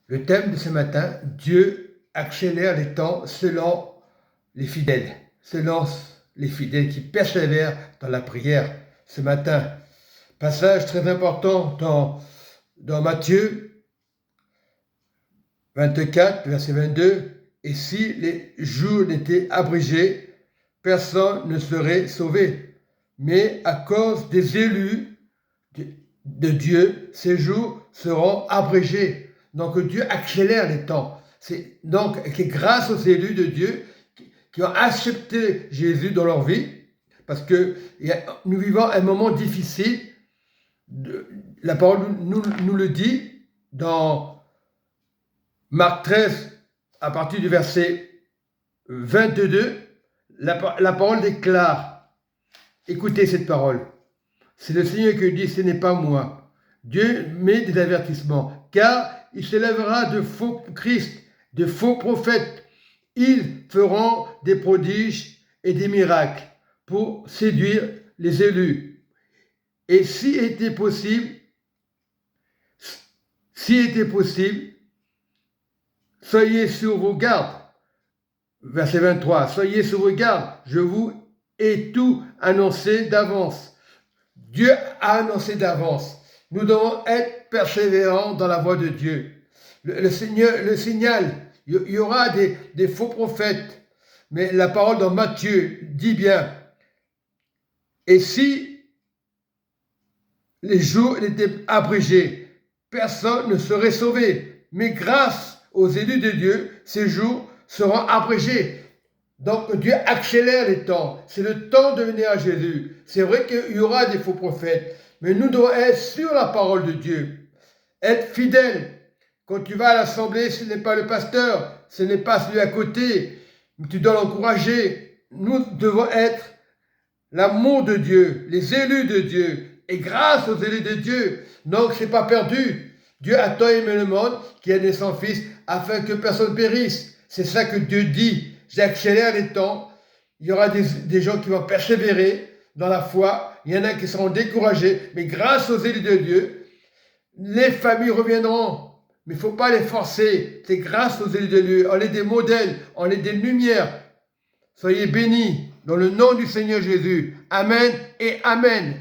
Le thème de ce matin, Dieu accélère les temps selon les fidèles qui persévèrent dans la prière. Ce matin, passage très important dans Matthieu 24, verset 22. Et si les jours n'étaient abrégés, personne ne serait sauvé. Mais à cause des élus de Dieu, ces jours seront abrégés. Donc Dieu accélère les temps. C'est grâce aux élus de Dieu qui ont accepté Jésus dans leur vie, parce que nous vivons un moment difficile. La parole nous le dit dans Marc 13, à partir du verset 22, la parole déclare, écoutez cette parole, c'est le Seigneur qui dit, ce n'est pas moi. Dieu met des avertissements, car il s'élèvera de faux Christ, de faux prophètes. Ils feront des prodiges et des miracles pour séduire les élus. Et s'il était possible, soyez sur vos gardes. Verset 23, soyez sur vos gardes, je vous ai tout annoncé d'avance. Dieu a annoncé d'avance. Nous devons être persévérants dans la voie de Dieu. Le signal, il y aura des faux prophètes, mais la parole dans Matthieu dit bien, et si les jours étaient abrégés, personne ne serait sauvé. Mais grâce aux élus de Dieu, ces jours seront abrégés. Donc Dieu accélère les temps. C'est le temps de venir à Jésus. C'est vrai qu'il y aura des faux prophètes, mais nous devons être sur la parole de Dieu. Être fidèle. Quand tu vas à l'assemblée, ce n'est pas le pasteur, ce n'est pas celui à côté, mais tu dois l'encourager. Nous devons être l'amour de Dieu, les élus de Dieu. Et grâce aux élus de Dieu, donc c'est pas perdu. Dieu a tant aimé le monde qu'il a donné son Fils afin que personne périsse. C'est ça que Dieu dit. J'accélère les temps. Il y aura des gens qui vont persévérer dans la foi. Il y en a qui seront découragés. Mais grâce aux élus de Dieu, les familles reviendront. Mais il ne faut pas les forcer. C'est grâce aux élus de Dieu. On est des modèles. On est des lumières. Soyez bénis dans le nom du Seigneur Jésus. Amen et Amen.